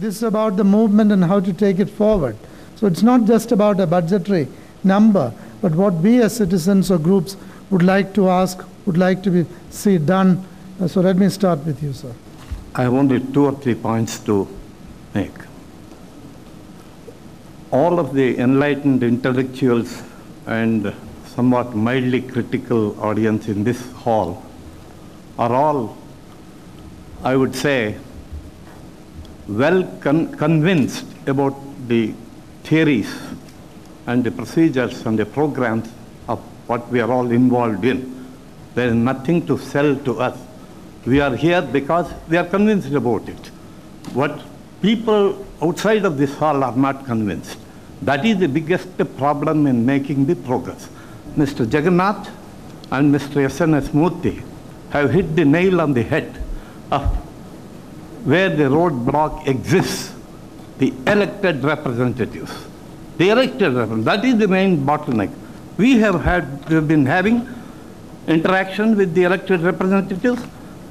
This is about the movement and how to take it forward. So it's not just about a budgetary number, but what we as citizens or groups would like to ask, would like to see done. So let me start with you, sir. I have only 2 or 3 points to make. All of the enlightened intellectuals and somewhat mildly critical audience in this hall are all, I would say, well convinced about the theories and the procedures and the programs of what we are all involved in. There is nothing to sell to us. We are here because we are convinced about it. What people outside of this hall are not convinced. That is the biggest problem in making the progress. Mr. Jagannath and Mr. S.N.S. Murthy have hit the nail on the head of where the roadblock exists, the elected representatives. The elected representatives, that is the main bottleneck. We have been having interaction with the elected representatives.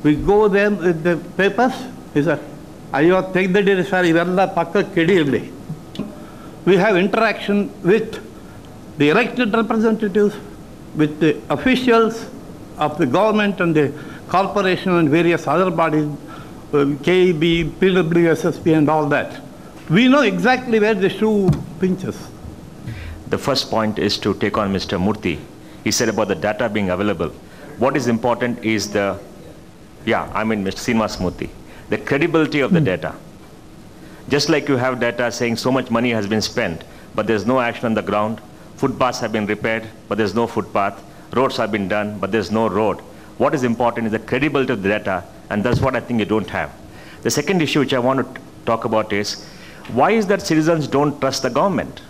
We go there with the papers. We say, take the sir, we have interaction with the elected representatives, with the officials of the government and the corporation and various other bodies, KEB, PWSSP and all that. We know exactly where the shoe pinches. The first point is to take on Mr. Murthy. He said about the data being available. What is important is Mr. Srinivas Murthy, the credibility of the data. Just like you have data saying so much money has been spent, but there's no action on the ground, footpaths have been repaired, but there's no footpath, roads have been done, but there's no road. What is important is the credibility of the data, and that's what I think you don't have. The second issue which I want to talk about is, why is that citizens don't trust the government?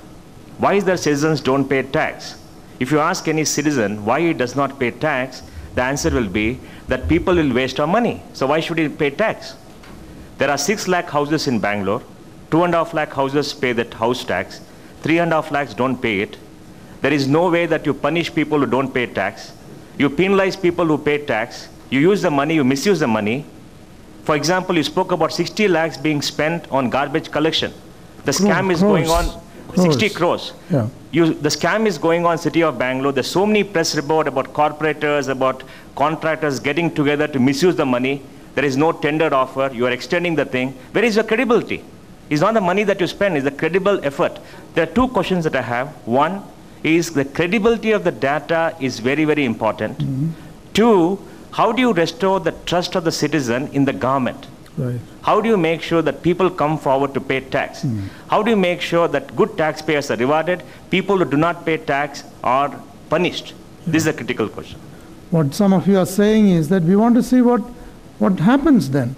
Why is that citizens don't pay tax? If you ask any citizen why he does not pay tax, the answer will be that people will waste our money. So why should he pay tax? There are 6 lakh houses in Bangalore, 2.5 lakh houses pay that house tax, 3.5 lakhs don't pay it. There is no way that you punish people who don't pay tax. You penalize people who pay tax. You use the money, you misuse the money. For example, you spoke about 60 lakhs being spent on garbage collection. The scam is going on 60 crores. Yeah. The scam is going on City of Bangalore. There's so many press reports about corporators, about contractors getting together to misuse the money. There is no tender offer. You are extending the thing. Where is your credibility? It's not the money that you spend, it's the credible effort. There are 2 questions that I have. One is the credibility of the data is very, very important. 2, how do you restore the trust of the citizen in the government? Right. How do you make sure that people come forward to pay tax? How do you make sure that good taxpayers are rewarded, people who do not pay tax are punished? This is a critical question. What some of you are saying is that we want to see what happens then,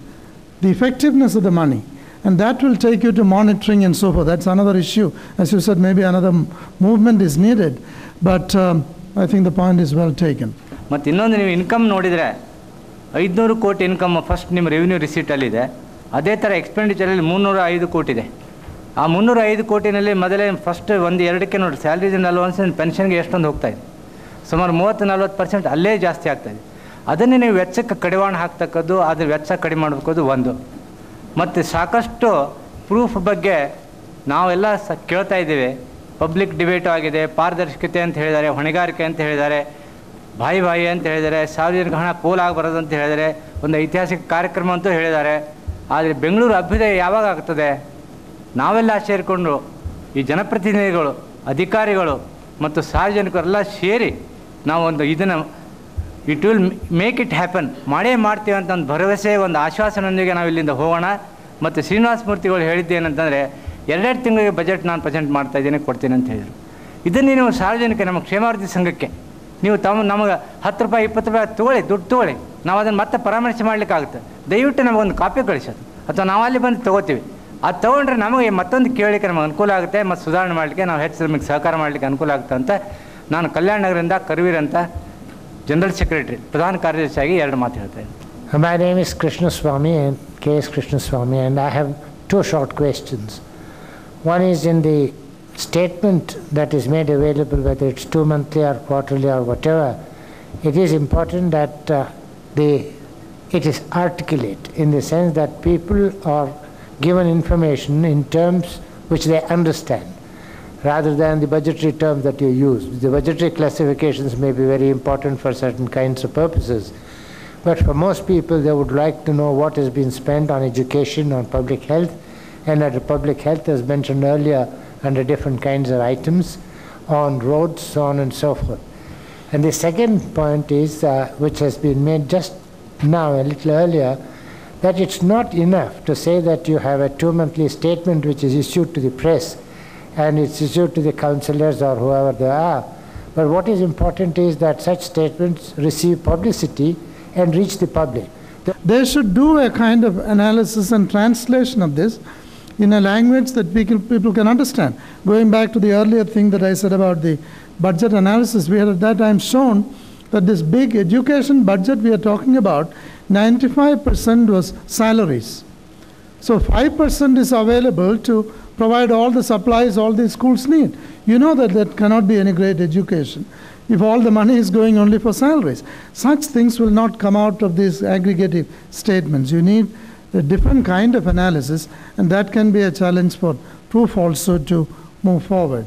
the effectiveness of the money. And that will take you to monitoring and so forth. That's another issue. As you said, maybe another movement is needed. But I think the point is well taken. ಮತ್ತು ಇನ್ನೊಂದು ನೀವು income ನೋಡಿದರೆ 500 ಕೋಟಿ income first ನಿಮ್ಮ revenue ರಿಸೀಟಲ್ಲಿದೆ. ಅದೇ ಥರ ಎಕ್ಸ್ಪೆಂಡಿಚರಲ್ಲಿ 305 ಕೋಟಿ ಇದೆ. ಆ 305 ಕೋಟಿನಲ್ಲಿ ಮೊದಲೇ ಫಸ್ಟ್ 1-2ಕ್ಕೆ ನೋಡಿ ಸ್ಯಾಲ್ರೀಸ್ ಆ್ಯಂಡ್ ಅಲೋವೆನ್ಸ್ ಪೆನ್ಷನ್ಗೆ ಎಷ್ಟೊಂದು ಹೋಗ್ತಾಯಿದೆ. ಸುಮಾರು 30-40% ಅಲ್ಲೇ ಜಾಸ್ತಿ ಆಗ್ತಾಯಿದೆ. ಅದನ್ನೇ ನೀವು ವೆಚ್ಚಕ್ಕೆ ಕಡಿವಾಣ ಹಾಕ್ತಕ್ಕದ್ದು, ಅದ್ರ ವೆಚ್ಚ ಕಡಿಮೆ ಮಾಡಬೇಕು ಒಂದು. ಮತ್ತು ಸಾಕಷ್ಟು ಪ್ರೂಫ್ ಬಗ್ಗೆ ನಾವೆಲ್ಲ ಕೇಳ್ತಾ ಇದ್ದೀವಿ. ಪಬ್ಲಿಕ್ ಡಿಬೇಟು ಆಗಿದೆ, ಪಾರದರ್ಶಕತೆ ಅಂತ ಹೇಳಿದ್ದಾರೆ, ಹೊಣೆಗಾರಿಕೆ ಅಂತ ಹೇಳಿದ್ದಾರೆ, ಬಾಯಿ ಅಂತ ಹೇಳಿದ್ದಾರೆ, ಸಾರ್ವಜನಿಕ ಹಣ ಪೋಲಾಗಿ ಬರೋದು ಅಂತ ಹೇಳಿದ್ದಾರೆ, ಒಂದು ಐತಿಹಾಸಿಕ ಕಾರ್ಯಕ್ರಮ ಅಂತೂ ಹೇಳಿದ್ದಾರೆ. ಆದರೆ ಬೆಂಗಳೂರು ಅಭ್ಯುದಯ ಯಾವಾಗ ಆಗ್ತದೆ? ನಾವೆಲ್ಲ ಸೇರಿಕೊಂಡು ಈ ಜನಪ್ರತಿನಿಧಿಗಳು, ಅಧಿಕಾರಿಗಳು ಮತ್ತು ಸಾರ್ವಜನಿಕರೆಲ್ಲ ಸೇರಿ ನಾವೊಂದು ಇದನ್ನು it will make it happen ಮಾಡೇ ಮಾಡ್ತೀವಿ ಅಂತ ಒಂದು ಭರವಸೆ, ಒಂದು ಆಶ್ವಾಸನೊಂದಿಗೆ ನಾವು ಇಲ್ಲಿಂದ ಹೋಗೋಣ. ಮತ್ತು ಶ್ರೀನಿವಾಸ ಮೂರ್ತಿಗಳು ಹೇಳಿದ್ದೇನೆಂತಂದರೆ 2 ತಿಂಗಳಿಗೆ ಬಜೆಟ್ ನಾನು ಪ್ರೆಸೆಂಟ್ ಮಾಡ್ತಾಯಿದ್ದೀನಿ, ಕೊಡ್ತೀನಿ ಅಂತ ಹೇಳಿದರು. ಇದನ್ನೇ ನೀವು ಸಾರ್ವಜನಿಕ ನಮ್ಮ ಕ್ಷೇಮಾಭಿವೃದ್ಧಿ ಸಂಘಕ್ಕೆ ನೀವು ನಮಗೆ 10 ರೂಪಾಯಿ 20 ರೂಪಾಯಿ ತೊಗೊಳ್ಳಿ, ದುಡ್ಡು ತೊಗೊಳ್ಳಿ, ನಾವು ಅದನ್ನು ಮತ್ತೆ ಪರಾಮರ್ಶೆ ಮಾಡಲಿಕ್ಕಾಗುತ್ತೆ. ದಯವಿಟ್ಟು ನಮಗೊಂದು ಕಾಪಿ ಕಳಿಸೋದು, ಅಥವಾ ನಾವು ಅಲ್ಲಿ ಬಂದು ತೊಗೋತೀವಿ. ಅದು ತೊಗೊಂಡ್ರೆ ನಮಗೆ ಮತ್ತೊಂದು ಕೇಳಲಿಕ್ಕೆ ನಮಗೆ ಅನುಕೂಲ ಆಗುತ್ತೆ, ಮತ್ತು ಸುಧಾರಣೆ ಮಾಡಲಿಕ್ಕೆ ನಾವು ಹೆಚ್ಚು ನಮಗೆ ಸಹಕಾರ ಮಾಡಲಿಕ್ಕೆ ಅನುಕೂಲ ಆಗುತ್ತೆ ಅಂತ ನಾನು ಕಲ್ಯಾಣ ನಗರದಿಂದ ಕರ್ವೀರ್ ಅಂತ ಜನರಲ್ ಸೆಕ್ರೆಟರಿ, ಪ್ರಧಾನ ಕಾರ್ಯದರ್ಶಿಯಾಗಿ 2 ಮಾತು ಹೇಳ್ತಾ ಇದ್ದೀನಿ. My name is Krishnaswamy, and K.S. Krishnaswamy, and I have 2 short questions. One is in the statement that is made available, whether it's 2 monthly or quarterly or whatever, it is important that it is articulate in the sense that people or given information in terms which they understand, rather than the budgetary terms that you use. The budgetary classifications may be very important for certain kinds of purposes, but for most people, they would like to know what has been spent on education, on public health, and under public health, as mentioned earlier, under different kinds of items, on roads, so on and so forth. And the second point is, which has been made just now, a little earlier, that it's not enough to say that you have a 2-monthly statement which is issued to the press and it's issued to the councillors or whoever they are. But what is important is that such statements receive publicity and reach the public. They should do a kind of analysis and translation of this in a language that people can understand. Going back to the earlier thing that I said about the budget analysis, we had at that time shown that this big education budget we are talking about, 95% was salaries. So 5% is available to provide all the supplies all the schools need. You know that that cannot be any great education if all the money is going only for salaries. Such things will not come out of these aggregative statements. You need a different kind of analysis, and that can be a challenge for proof also to move forward.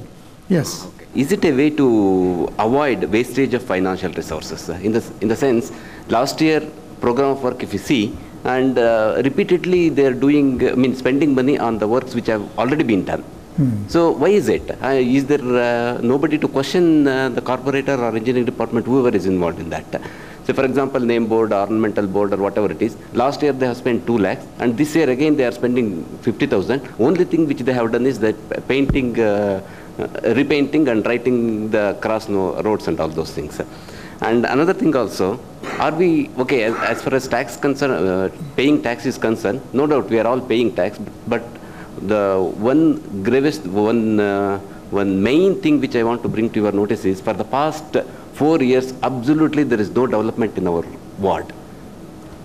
Yes? Okay. Is it a way to avoid wastage of financial resources? In the sense, last year, program of work, if you see, and repeatedly they are doing, spending money on the works which have already been done. So why is it? Is there nobody to question the corporator or engineering department, whoever is involved in that? So for example, name board, ornamental board, or whatever it is, last year they have spent 2 lakhs, and this year again they are spending 50,000. Only thing which they have done is that painting, repainting and writing the cross roads and all those things. And another thing also, are we, okay, as far as tax concern, paying tax is concerned, no doubt we are all paying tax, but the one main thing which I want to bring to your notice is, for the past 4 years, absolutely there is no development in our ward.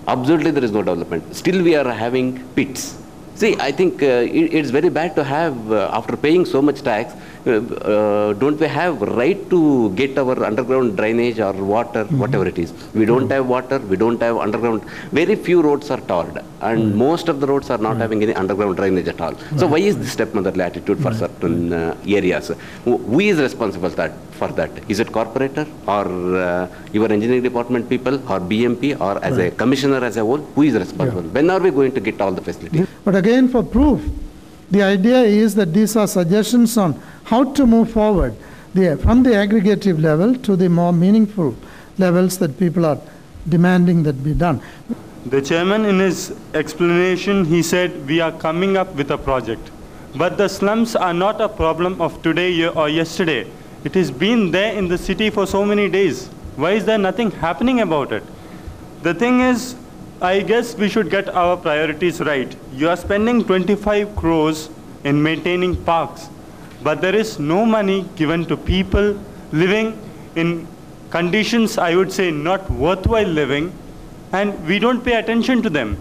Absolutely there is no development. Still we are having pits. See, I think it's very bad to have, after paying so much tax, don't we have right to get our underground drainage or water, whatever it is. We don't have water, we don't have underground. Very few roads are tarred, and most of the roads are not having any underground drainage at all. So why is this stepmotherly attitude for certain areas? Who is responsible for that? Is it corporator, or your engineering department people, or BMP, or as a commissioner as a whole? Who is responsible? When are we going to get all the facilities? But again, for proof, the idea is that these are suggestions on how to move forward from the aggregative level to the more meaningful levels that people are demanding that be done. The chairman, in his explanation, he said we are coming up with a project. But the slums are not a problem of today or yesterday. It has been there in the city for so many days. Why is there nothing happening about it? The thing is, I guess we should get our priorities right. You are spending 25 crores in maintaining parks, but there is no money given to people living in conditions, I would say, not worthwhile living, and we don't pay attention to them.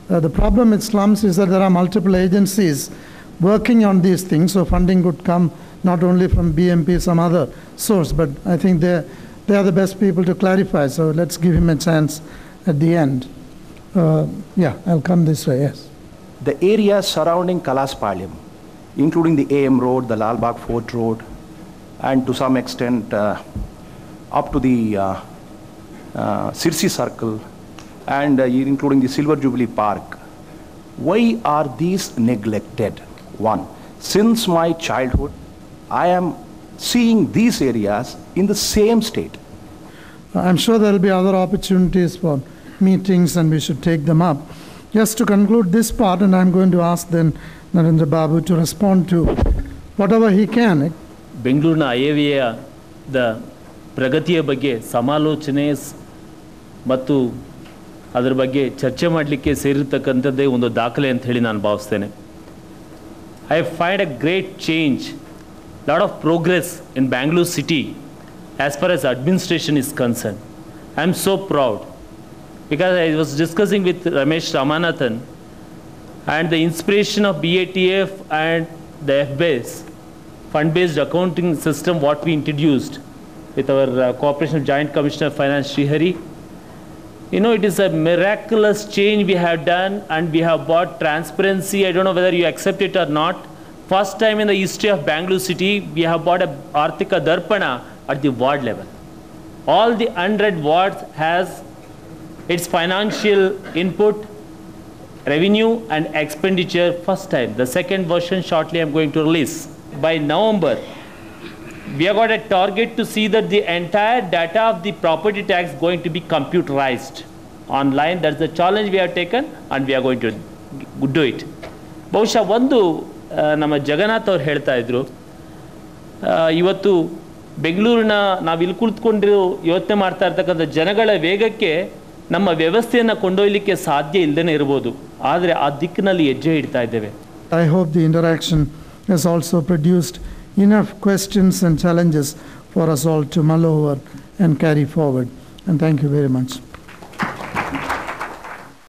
The problem with slums is that there are multiple agencies working on these things, so funding could come not only from BMP, some other source, but I think they are the best people to clarify, so let's give him a chance at the end. Yeah, I'll come this way, yes. The areas surrounding Kalaspalyam, including the AM Road, the Lalbagh Fort Road, and to some extent up to the Sirsi Circle, and including the Silver Jubilee Park. Why are these neglected? One, since my childhood, I am seeing these areas in the same state. I'm sure there will be other opportunities for meetings, and we should take them up. Just to conclude this part, and I'm going to ask then Narendra Babu to respond to whatever he can. ಬೆಂಗಳೂರಿನ ಐಎವಿಎದ ಪ್ರಗತಿಯ ಬಗ್ಗೆ ಸಮಾಲೋಚನೆ ಮತ್ತು ಅದರ ಬಗ್ಗೆ ಚರ್ಚೆ ಮಾಡಲಿಕ್ಕೆ ಸೇರಿರ್ತಕ್ಕಂಥದ್ದೇ ಒಂದು ದಾಖಲೆ ಅಂತ ಹೇಳಿ ನಾನು ಭಾವಿಸ್ತೇನೆ. I find a great change, lot of progress in Bangalore city as far as administration is concerned. I'm so proud, because I was discussing with Ramesh Ramanathan, and the inspiration of BATF and the FBASE, fund-based accounting system, what we introduced with our Corporation Joint Commissioner of Finance, Srihari, You know, it is a miraculous change we have done, and we have brought transparency. I don't know whether you accept it or not. First time in the history of Bangalore city, we have brought a Arthika Darpana at the ward level. All the 100 wards has its financial input, revenue and expenditure first time. The second version shortly I'm going to release. By November, we have got a target to see that the entire data of the property tax going to be computerized online. That's the challenge we have taken, and we are going to do it. ಬಹುಶಃ ಒಂದು ನಮ್ಮ ಜಗನ್ನಾಥ್ ಅವ್ರು ಹೇಳ್ತಾ ಇದ್ರು, ಇವತ್ತು ಬೆಂಗಳೂರಿನ ನಾವು ಇಲ್ಲಿ ಕುಳಿತುಕೊಂಡು ಯೋಚನೆ ಮಾಡ್ತಾ ಇರ್ತಕ್ಕಂಥ ಜನಗಳ ವೇಗಕ್ಕೆ ನಮ್ಮ ವ್ಯವಸ್ಥೆಯನ್ನು ಕೊಂಡೊಯ್ಯಲಿಕ್ಕೆ ಸಾಧ್ಯ ಇಲ್ಲದೇ ಇರ್ಬೋದು, ಆದರೆ ಆ ದಿಕ್ಕಿನಲ್ಲಿ ಹೆಜ್ಜೆ ಇಡ್ತಾ ಇದ್ದೇವೆ. I hope the interaction has also produced enough questions and challenges for us all to mull over and carry forward. And thank you very much.